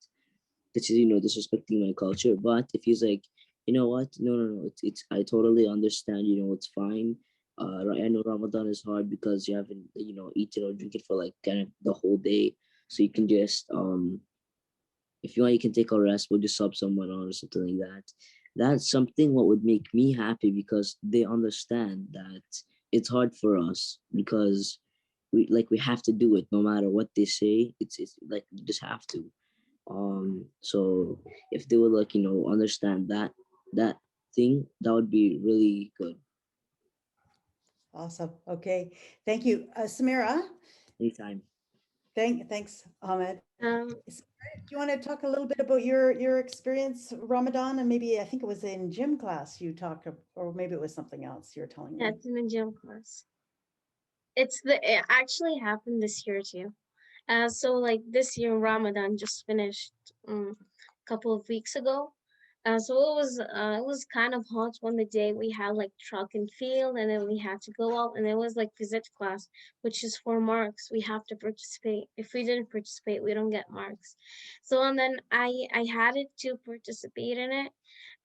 This is disrespecting my culture. But if he's like, you know what, no, it's I totally understand, it's fine. I know Ramadan is hard because you haven't eaten or drinking for like kind of the whole day, so you can just if you want, you can take a rest. We'll just sub someone on or something like that. That's something what would make me happy, because they understand that it's hard for us, because we have to do it no matter what they say. It's like you just have to. So if they would like understand that thing, that would be really good. Awesome. Okay. Thank you. Samira, Anytime. thanks, Ahmed. Um, Do you want to talk a little bit about your experience Ramadan, and maybe I think it was in gym class you talked, or maybe it was something else you were telling yeah, me. it's in the gym class. It actually happened this year too. So like this year Ramadan just finished a couple of weeks ago. So it was kind of hot on the day. We had like track and field, and then we had to go out, and it was like physics class, which is for marks. We have to participate. If we didn't participate, we don't get marks. So and then I had it to participate in it.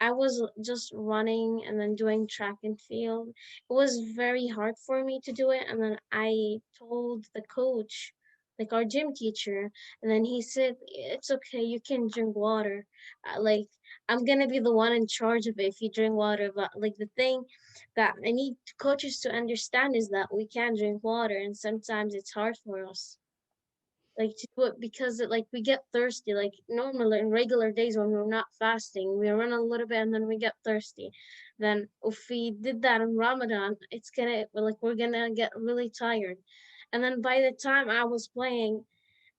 I was just running and then doing track and field. It was very hard for me to do it, and then I told the coach, like our gym teacher, and then he said, "It's okay, you can drink water. Like I'm gonna be the one in charge of it if you drink water." But like the thing that I need coaches to understand is that we can drink water, and sometimes it's hard for us like to do it because like we get thirsty. Like normally in regular days when we're not fasting, we run a little bit and then we get thirsty. Then if we did that in Ramadan, it's gonna like we're gonna get really tired. And then by the time I was playing,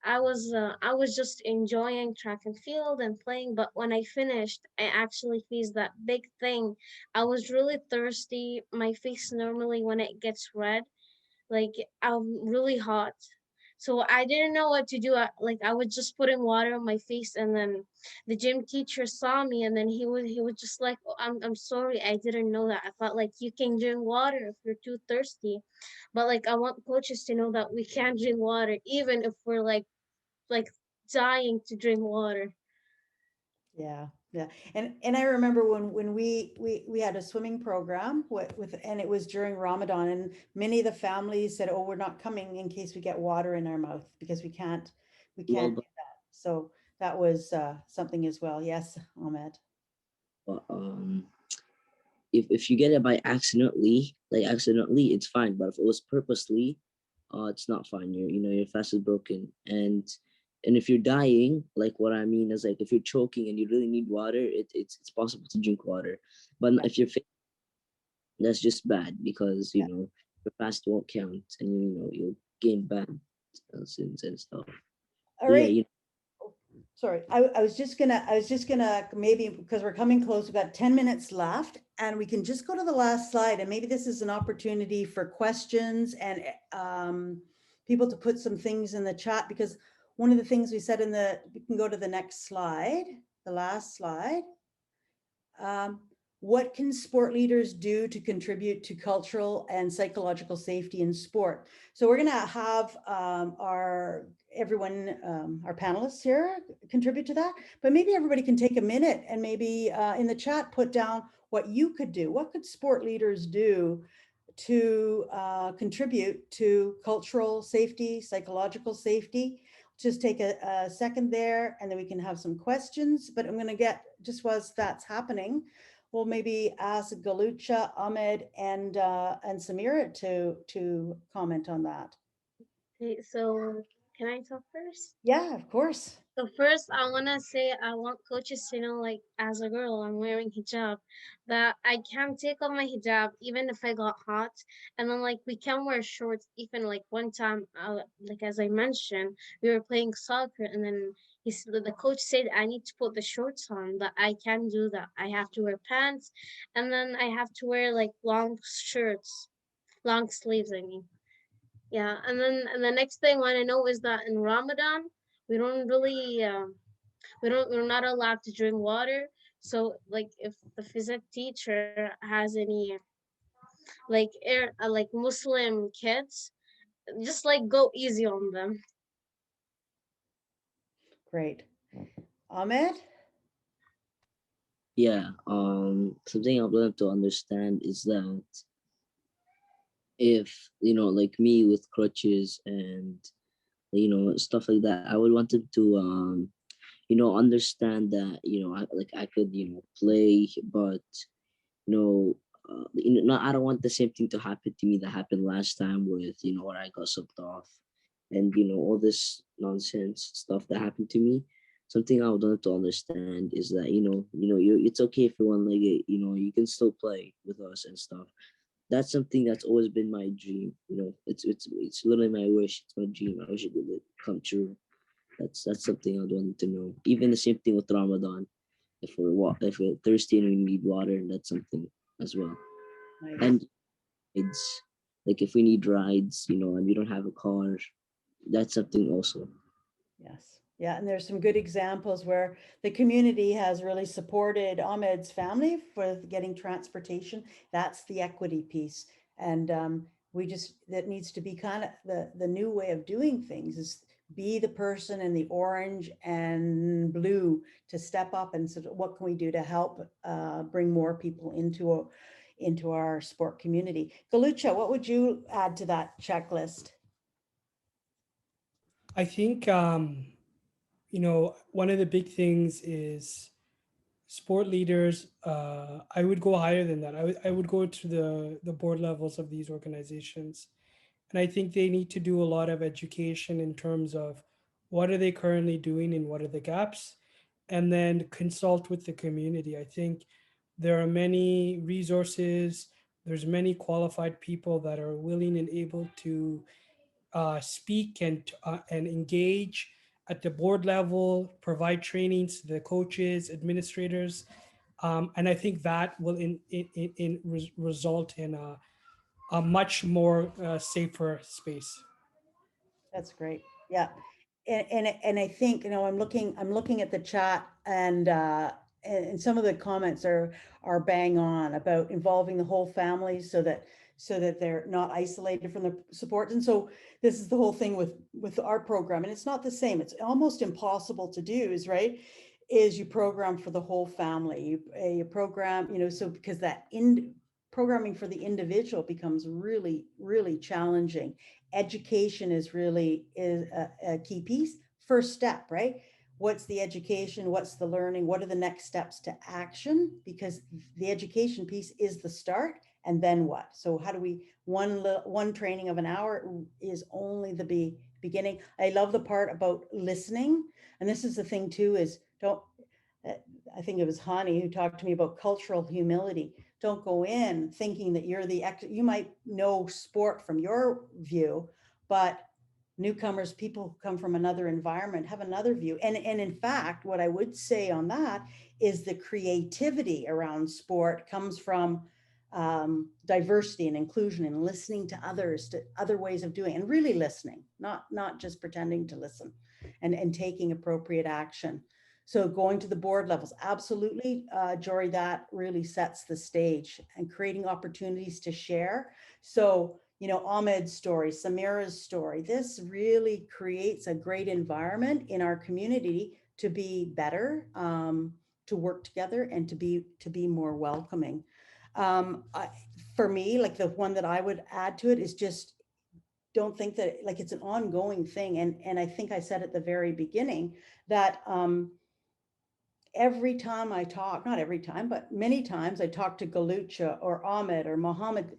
I was just enjoying track and field and playing. But when I finished, I actually faced that big thing. I was really thirsty. My face normally when it gets red, like I'm really hot. So I didn't know what to do. Like I was just putting water on my face, and then the gym teacher saw me, and then he was just like, "Oh, I'm sorry, I didn't know that. I thought like you can drink water if you're too thirsty, but like I want coaches to know that we can drink water even if we're like dying to drink water." Yeah, yeah. And I remember when we had a swimming program with and it was during Ramadan, and many of the families said, "Oh, we're not coming in case we get water in our mouth because we Well, can't do that." So that was something as well. Yes, Ahmed. but if you get it by accidentally, it's fine. But if it was purposely, it's not fine. Your fast is broken. And if you're dying, like what I mean is like if you're choking and you really need water, it's possible to drink water. But if you're that's just bad, because your fast won't count, and you'll gain bad sins and stuff. All So yeah, right. Sorry, I was just gonna maybe, because we're coming close, we've got 10 minutes left, and we can just go to the last slide, and maybe this is an opportunity for questions and people to put some things in the chat, because one of the things we said we can go to the next slide, the last slide. What can sport leaders do to contribute to cultural and psychological safety in sport? So we're going to have our panelists here contribute to that, but maybe everybody can take a minute and maybe in the chat put down what you could do. What could sport leaders do to contribute to cultural safety, psychological safety? Just take a second there, and then we can have some questions, but I'm going to get, just whilst that's happening, we'll maybe ask Gololcha, Ahmed, and Samira to comment on that. Okay, so can I talk first? Yeah, of course. So first, I want to say I want coaches to know, like, as a girl, I'm wearing hijab, that I can take off my hijab even if I got hot, and then like we can wear shorts. Even like one time, like as I mentioned, we were playing soccer, and then the coach said I need to put the shorts on. That I can do that. I have to wear pants, and then I have to wear like long shirts, long sleeves. I mean. Yeah, and then the next thing I want to know is that in Ramadan we don't really we're not allowed to drink water. So like if the physics teacher has any like Muslim kids, just like go easy on them. Great. Ahmed? yeah, something I've learned to understand is that if like me with crutches and stuff like that, I would want them to understand that I could play, but no, I don't want the same thing to happen to me that happened last time with where I got sucked off, and all this nonsense stuff that happened to me. Something I would want to understand is that it's okay if you're one legged, you can still play with us and stuff. That's something that's always been my dream. It's literally my wish. It's my dream. I wish it would come true. That's something I'd want to know. Even the same thing with Ramadan. If we're thirsty and we need water, that's something as well. Nice. And it's like if we need rides, and we don't have a car, that's something also. Yes. Yeah, and there's some good examples where the community has really supported Ahmed's family for getting transportation. That's the equity piece. And that needs to be kind of the new way of doing things, is be the person in the orange and blue to step up and say, what can we do to help bring more people into our sport community? Gololcha, what would you add to that checklist? I think one of the big things is sport leaders. I would go higher than that. I would go to the board levels of these organizations, and I think they need to do a lot of education in terms of what are they currently doing and what are the gaps, and then consult with the community. I think there are many resources. There's many qualified people that are willing and able to speak and engage at the board level, provide trainings to the coaches, administrators, and I think that will result in a much more safer space. That's great. Yeah. And I think, I'm looking at the chat, and some of the comments are bang on about involving the whole family so that they're not isolated from the support. And so this is the whole thing with our program, and it's not the same. It's almost impossible to do, is you program for the whole family. You program, so because programming for the individual becomes really, really challenging. Education is a key piece. First step, right? What's the education? What's the learning? What are the next steps to action? Because the education piece is the start, and then what? So how do we, one training of an hour is only the beginning. I love the part about listening. And this is the thing too, is I think it was Hani who talked to me about cultural humility. don't go in thinking that you're you might know sport from your view, but newcomers, people who come from another environment, have another view. And in fact, what I would say on that is the creativity around sport comes from diversity and inclusion and listening to others, to other ways of doing, and really listening, not just pretending to listen, and taking appropriate action. So going to the board levels, absolutely, Jory, that really sets the stage, and creating opportunities to share. So, you know, Ahmed's story, Samira's story, this really creates a great environment in our community to be better, to work together, and to be more welcoming. For me, like the one that I would add to it is just don't think that like it's an ongoing thing. And I think I said at the very beginning that every time I talk, not every time, but many times I talk to Gololcha or Ahmed or Mohammed,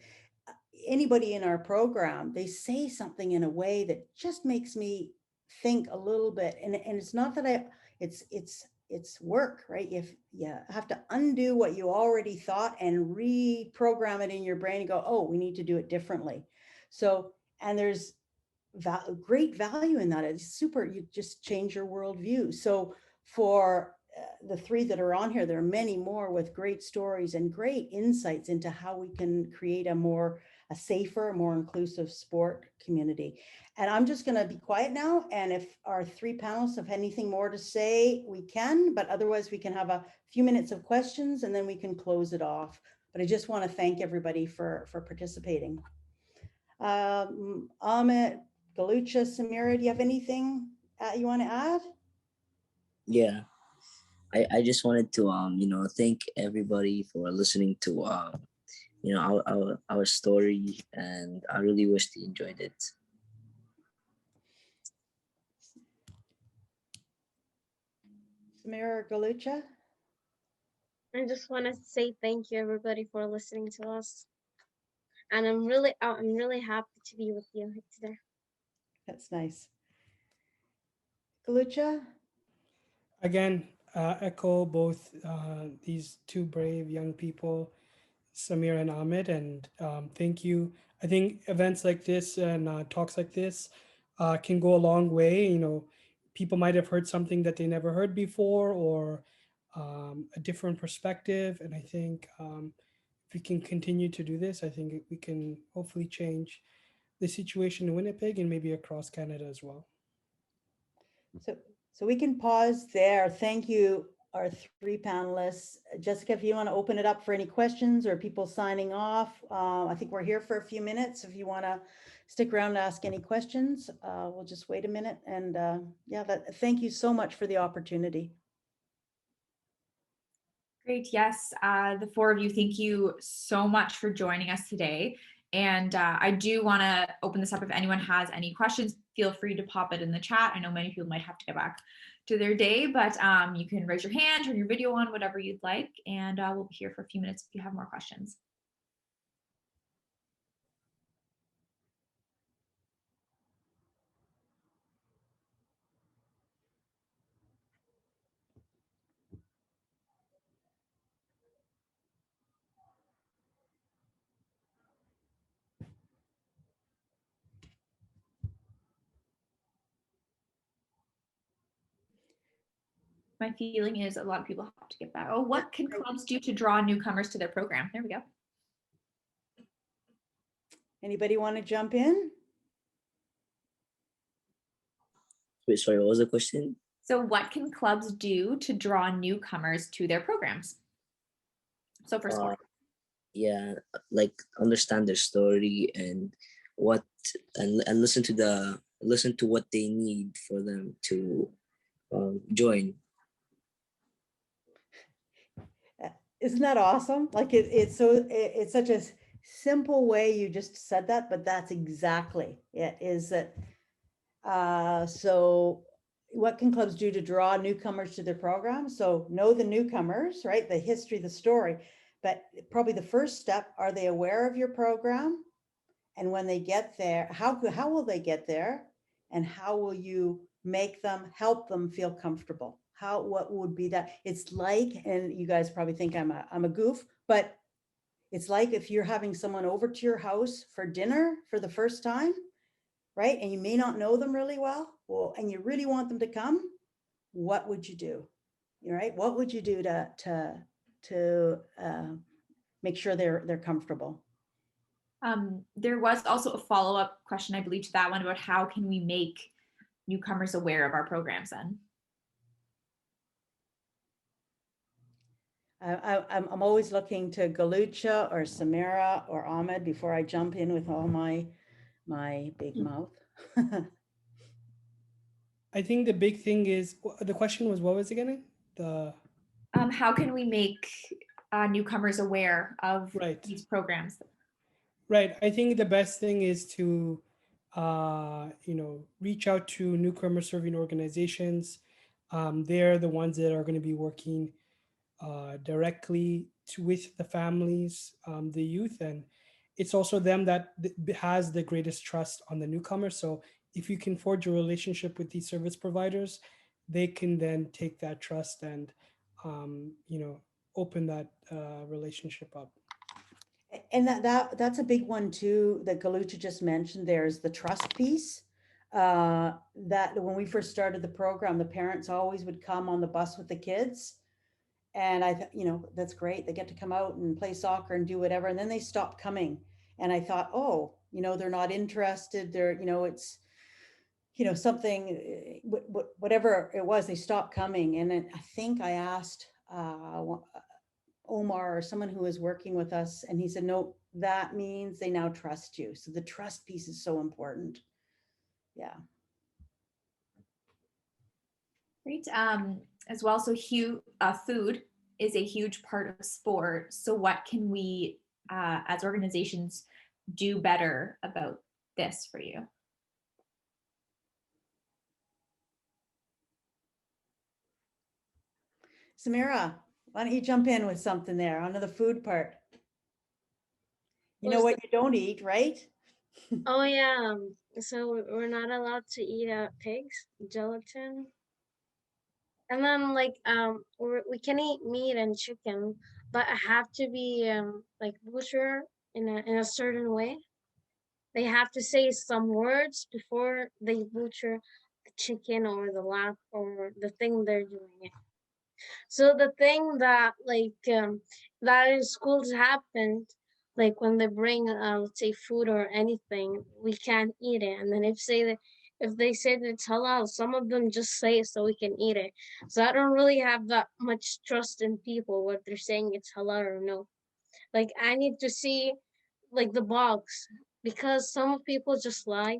anybody in our program, they say something in a way that just makes me think a little bit. And it's not that it's work, right? If you have to undo what you already thought and reprogram it in your brain and go, oh, we need to do it differently. So, and there's great value in that. It's super, you just change your worldview. So for the three that are on here, there are many more with great stories and great insights into how we can create a safer, more inclusive sport community. And I'm just going to be quiet now. And if our three panelists have anything more to say, we can, but otherwise we can have a few minutes of questions and then we can close it off. But I just want to thank everybody for participating. Ahmed, Gololcha, Samira, do you have anything you want to add? Yeah, I just wanted to thank everybody for listening to our story, and I really wish they enjoyed it. Samira or Gololcha? I just want to say thank you everybody for listening to us. And I'm really happy to be with you today. That's nice. Gololcha? Again, echo both these two brave young people, Samir and Ahmed, and thank you. I think events like this and talks like this can go a long way. You know, people might have heard something that they never heard before, or a different perspective. And I think if we can continue to do this, I think we can hopefully change the situation in Winnipeg and maybe across Canada as well. So we can pause there. Thank you, our three panelists. Jessica, if you want to open it up for any questions or people signing off, I think we're here for a few minutes. If you want to stick around and ask any questions, we'll just wait a minute. And thank you so much for the opportunity. Great. Yes. The four of you, thank you so much for joining us today. And I do want to open this up. If anyone has any questions, feel free to pop it in the chat. I know many people might have to get back to their day, but you can raise your hand, turn your video on, whatever you'd like. And we'll be here for a few minutes if you have more questions. My feeling is a lot of people have to get back. Oh, what can clubs do to draw newcomers to their program? There we go. Anybody want to jump in? Wait, sorry, what was the question? So what can clubs do to draw newcomers to their programs? So for sport. Yeah, like understand their story and and listen to what they need for them to join. Isn't that awesome? Like it's such a simple way you just said that, but that's exactly it. Is that so what can clubs do to draw newcomers to their program? So know the newcomers, right? The history, the story, but probably the first step, are they aware of your program? And when they get there, how will they get there? And how will you help them feel comfortable? What would be that? It's like, and you guys probably think I'm a goof, but It's like if you're having someone over to your house for dinner for the first time, right? And you may not know them really well, and you really want them to come, what would you do? Right? What would you do to make sure they're comfortable? There was also a follow-up question, I believe, to that one about how can we make newcomers aware of our programs then? I'm always looking to Gololcha or Samira or Ahmed before I jump in with all my big mouth. I think the big thing is, the question was, what was it again? How can we make newcomers aware of Right. these programs? Right. I think the best thing is to, reach out to newcomer serving organizations. They're the ones that are going to be working directly with the families, the youth, and it's also them that has the greatest trust on the newcomer. So if you can forge a relationship with these service providers, they can then take that trust and, open that relationship up. And that's a big one too, that Gololcha just mentioned. There's the trust piece. That when we first started the program, the parents always would come on the bus with the kids. And that's great. They get to come out and play soccer and do whatever. And then they stop coming. And I thought, oh, they're not interested. It's, something, whatever it was, they stopped coming. And then I think I asked Omar or someone who was working with us, and he said, no, that means they now trust you. So the trust piece is so important. Yeah. Great. As well, so food is a huge part of sport. So what can we, as organizations, do better about this for you? Samira, why don't you jump in with something there onto the food part? You know Was what you don't eat, right? Oh yeah. So we're not allowed to eat pigs, gelatin, and then we can eat meat and chicken, but I have to be like butcher in a certain way. They have to say some words before they butcher the chicken or the lamb or the thing they're doing it. So the thing that in schools happened, like when they bring let's say food or anything, we can't eat it. And then if they say that it's halal, some of them just say it so we can eat it. So I don't really have that much trust in people what they're saying it's halal or no. Like I need to see like the box because some people just lie.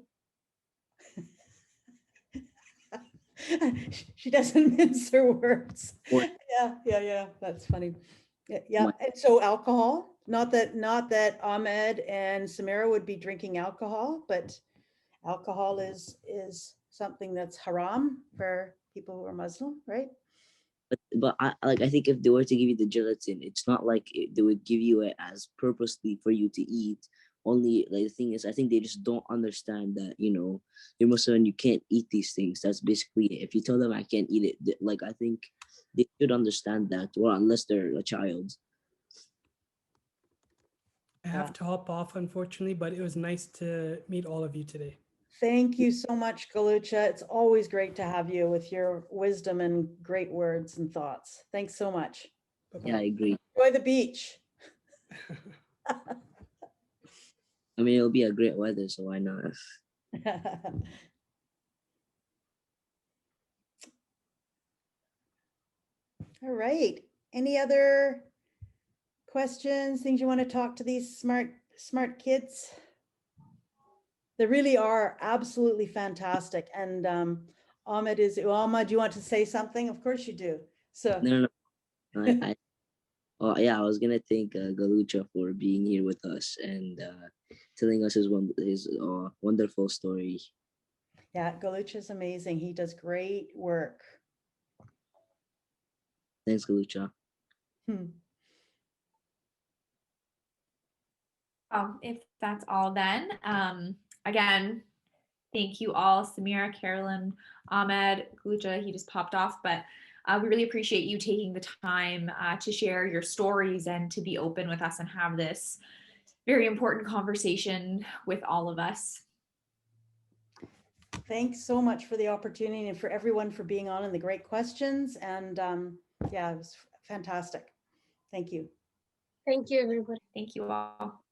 She doesn't mince her words. Or Yeah. That's funny. Yeah. And so alcohol, not that Ahmed and Samira would be drinking alcohol, but alcohol is something that's haram for people who are Muslim, right? but I think if they were to give you the gelatin, it's not like they would give you it as purposely for you to eat. Only like the thing is, I think they just don't understand that you're Muslim and you can't eat these things. That's basically it. If you tell them I can't eat it, like I think they should understand that, or unless they're a child. I have to hop off, unfortunately, but it was nice to meet all of you today. Thank you so much, Gololcha. It's always great to have you with your wisdom and great words and thoughts. Thanks so much. Bye-bye. Yeah, I agree. Enjoy the beach. I mean, it'll be a great weather, so why not? All right. Any other questions, things you want to talk to these smart kids? They really are absolutely fantastic. And Ahmed, do you want to say something? Of course you do. So No. I was gonna thank Gololcha for being here with us and telling us his wonderful story. yeah, Gololcha is amazing. He does great work. Thanks, Gololcha. If that's all then, again, thank you all, Samira, Carolyn, Ahmed, Gololcha, he just popped off, but We really appreciate you taking the time to share your stories and to be open with us and have this very important conversation with all of us. Thanks so much for the opportunity and for everyone for being on and the great questions. And yeah, it was fantastic. Thank you. Thank you, everybody. Thank you all.